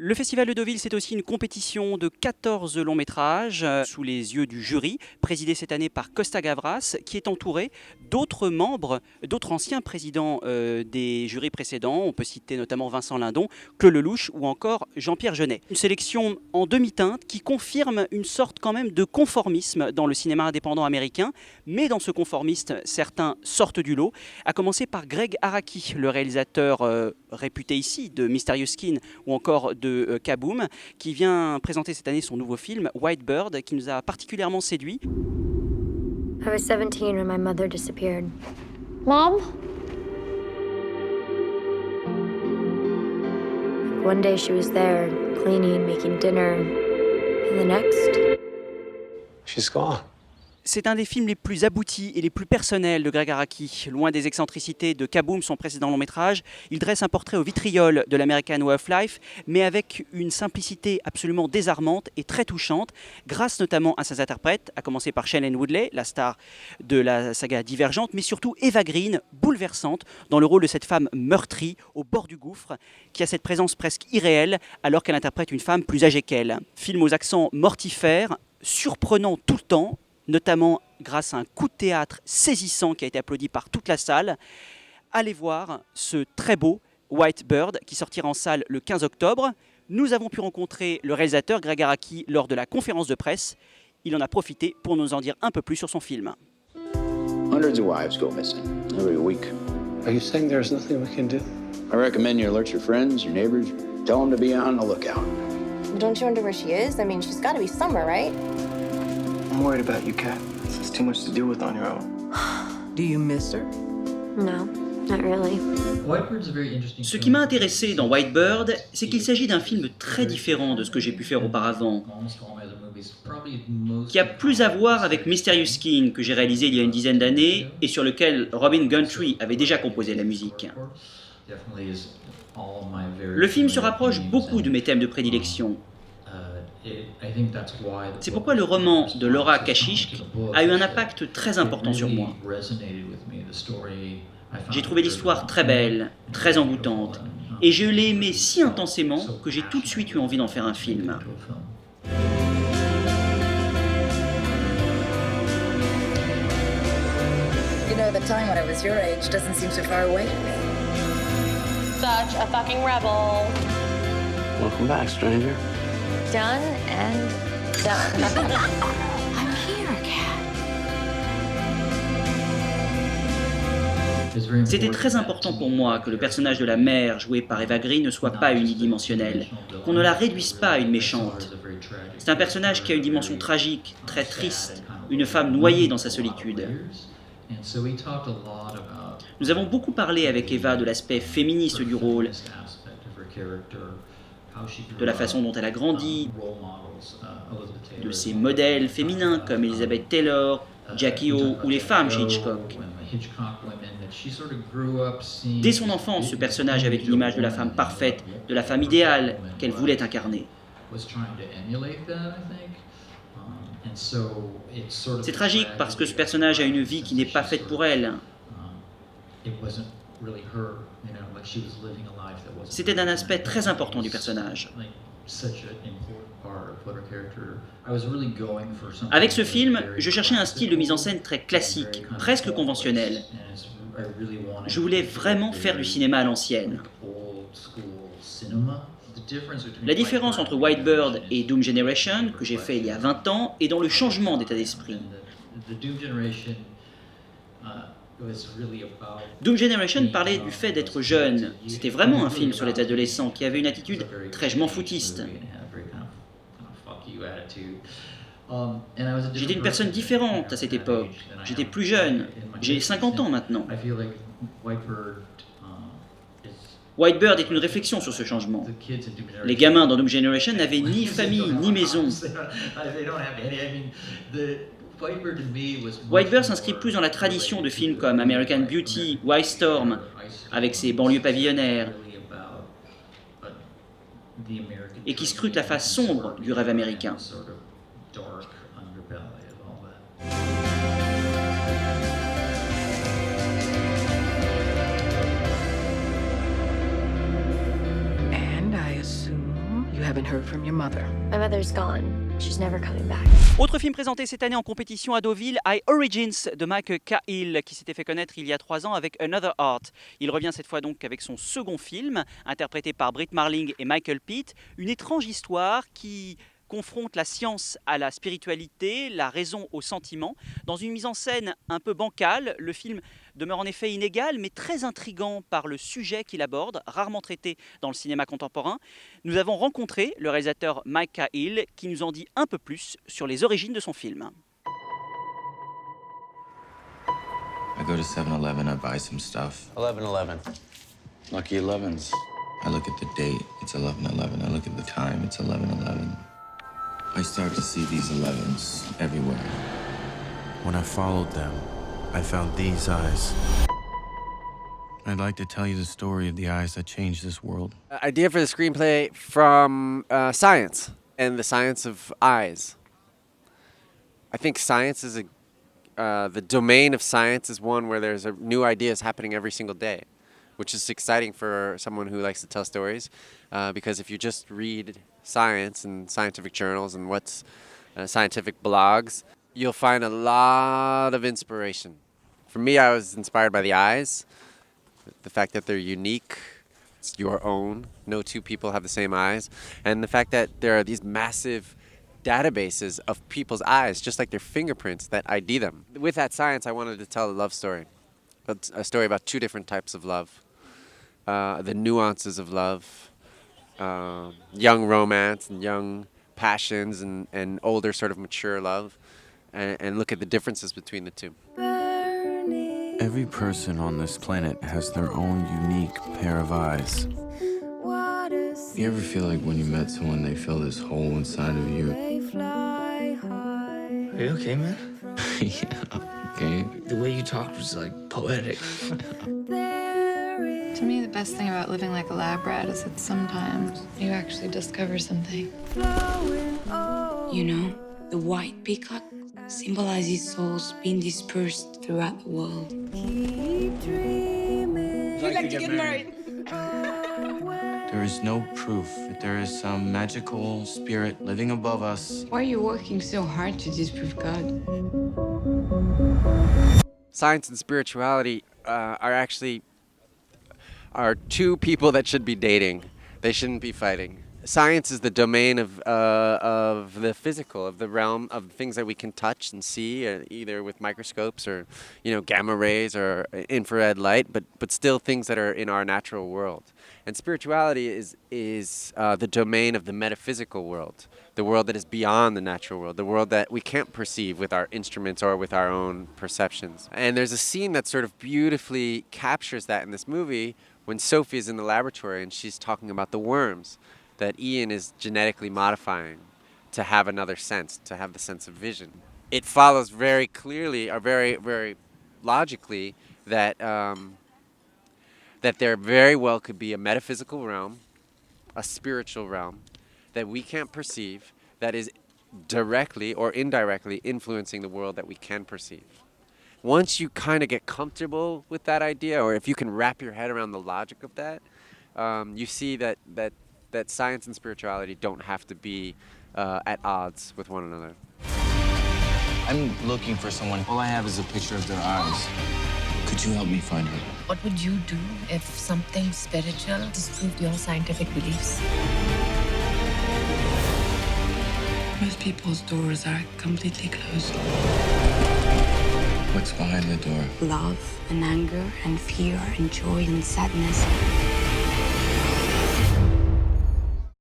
Le Festival de Deauville, c'est aussi une compétition de 14 longs métrages sous les yeux du jury, présidé cette année par Costa Gavras, qui est entouré d'autres membres, d'autres anciens présidents des jurys précédents. On peut citer notamment Vincent Lindon, Claude Lelouch ou encore Jean-Pierre Jeunet. Une sélection en demi-teinte qui confirme une sorte quand même de conformisme dans le cinéma indépendant américain, mais dans ce conformisme, certains sortent du lot, à commencer par Gregg Araki, le réalisateur réputé ici de Mysterious Skin ou encore de Kaboom, qui vient présenter cette année son nouveau film White Bird, qui nous a particulièrement séduit. I was 17 when my mother disappeared. Mom? One day she was there, cleaning, making dinner, and the next... She's gone. C'est un des films les plus aboutis et les plus personnels de Gregg Araki. Loin des excentricités de Kaboom, son précédent long métrage, il dresse un portrait au vitriol de l'American Way of Life, mais avec une simplicité absolument désarmante et très touchante, grâce notamment à ses interprètes, à commencer par Shailene Woodley, la star de la saga Divergente, mais surtout Eva Green, bouleversante, dans le rôle de cette femme meurtrie, au bord du gouffre, qui a cette présence presque irréelle, alors qu'elle interprète une femme plus âgée qu'elle. Film aux accents mortifères, surprenant tout le temps, notamment grâce à un coup de théâtre saisissant qui a été applaudi par toute la salle. Allez voir ce très beau White Bird qui sortira en salle le 15 octobre. Nous avons pu rencontrer le réalisateur Gregg Araki lors de la conférence de presse. Il en a profité pour nous en dire un peu plus sur son film. Hundreds of wives go missing every week. Are you saying there's nothing we can do? I recommend you alert your friends, your neighbors, tell them to be on the lookout. Don't you wonder where she is? I mean, she's got to be somewhere, right? I'm worried about you, Kat. This is too much to deal with on your own. Do you miss her? No, not really. Ce qui m'a intéressé dans White Bird, c'est qu'il s'agit d'un film très différent de ce que j'ai pu faire auparavant, qui a plus à voir avec Mysterious Skin que j'ai réalisé il y a une dizaine d'années et sur lequel Robin Guthrie avait déjà composé la musique. Le film se rapproche beaucoup de mes thèmes de prédilection. C'est pourquoi le roman de Laura Kashishk a eu un impact très important sur moi. J'ai trouvé l'histoire très belle, très envoûtante, et je l'ai aimée si intensément que j'ai tout de suite eu envie d'en faire un film. You know, the time when I was your age doesn't seem so far away to me. Such a fucking rebel. Welcome back, stranger. Done and done. I'm here, Kat. C'était très important pour moi que le personnage de la mère, joué par Eva Green, ne soit pas unidimensionnel, qu'on ne la réduise pas à une méchante. C'est un personnage qui a une dimension tragique, très triste, une femme noyée dans sa solitude. Nous avons beaucoup parlé avec Eva de l'aspect féministe du rôle, de la façon dont elle a grandi, de ses modèles féminins comme Elizabeth Taylor, Jackie O ou les femmes chez Hitchcock. Dès son enfance, ce personnage avait une image de la femme parfaite, de la femme idéale qu'elle voulait incarner. C'est tragique parce que ce personnage a une vie qui n'est pas faite pour elle. C'était un aspect très important du personnage. Avec ce film, je cherchais un style de mise en scène très classique, presque conventionnel. Je voulais vraiment faire du cinéma à l'ancienne. La différence entre White Bird et Doom Generation, que j'ai fait il y a 20 ans, est dans le changement d'état d'esprit. Doom Generation parlait du fait d'être jeune. C'était vraiment un film sur les adolescents qui avait une attitude très je m'en foutiste. J'étais une personne différente à cette époque. J'étais plus jeune. J'ai 50 ans maintenant. White Bird est une réflexion sur ce changement. Les gamins dans Doom Generation n'avaient ni famille ni maison. White Bird s'inscrit plus dans la tradition de films comme American Beauty ou Ice Storm, avec ses banlieues pavillonnaires, et qui scrute la face sombre du rêve américain. And I assume You haven't heard from your mother. My mother's gone. She's never coming back. Autre film présenté cette année en compétition à Deauville, I Origins de Mike Cahill, qui s'était fait connaître il y a 3 ans avec Another Art. Il revient cette fois donc avec son second film, interprété par Brit Marling et Michael Pitt, une étrange histoire qui confronte la science à la spiritualité, la raison au sentiment. Dans une mise en scène un peu bancale, le film demeure en effet inégal, mais très intrigant par le sujet qu'il aborde, rarement traité dans le cinéma contemporain. Nous avons rencontré le réalisateur Mike Cahill, qui nous en dit un peu plus sur les origines de son film. I go to 7-Eleven, I buy some stuff. 11:11. Lucky 11s. I look at the date, it's 11/11. I look at the time, it's 11/11. I start to see these 11s everywhere. When I followed them, I found these eyes. I'd like to tell you the story of the eyes that changed this world. Idea for the screenplay from science and the science of eyes. I think science is the domain of science is one where there's new ideas happening every single day, which is exciting for someone who likes to tell stories, because if you just read science and scientific journals and what's scientific blogs, you'll find a lot of inspiration. For me, I was inspired by the eyes, the fact that they're unique, it's your own, no two people have the same eyes, and the fact that there are these massive databases of people's eyes, just like their fingerprints, that ID them. With that science, I wanted to tell a love story, a story about 2 different types of love, the nuances of love, young romance and young passions and older sort of mature love, and look at the differences between the two. Every person on this planet has their own unique pair of eyes. You ever feel like when you met someone, they fill this hole inside of you? Are you okay, man? Yeah, okay. The way you talked was like poetic. To me, the best thing about living like a lab rat is that sometimes you actually discover something. You know, the white peacock symbolizes souls being dispersed throughout the world. We'd like to get married. There is no proof that there is some magical spirit living above us. Why are you working so hard to disprove God? Science and spirituality are 2 people that should be dating. They shouldn't be fighting. Science is the domain of the physical, of the realm of things that we can touch and see, either with microscopes or, gamma rays or infrared light, but still things that are in our natural world. And spirituality is the domain of the metaphysical world, the world that is beyond the natural world, the world that we can't perceive with our instruments or with our own perceptions. And there's a scene that sort of beautifully captures that in this movie when Sophie is in the laboratory and she's talking about the worms that Ian is genetically modifying to have another sense, to have the sense of vision. It follows very clearly, or very, very logically, that that there very well could be a metaphysical realm, a spiritual realm, that we can't perceive, that is directly or indirectly influencing the world that we can perceive. Once you kind of get comfortable with that idea, or if you can wrap your head around the logic of that, you see that science and spirituality don't have to be at odds with one another. I'm looking for someone. All I have is a picture of their eyes. Could you help me find her? What would you do if something spiritual disproved your scientific beliefs? Most people's doors are completely closed. What's behind the door? Love and anger and fear and joy and sadness.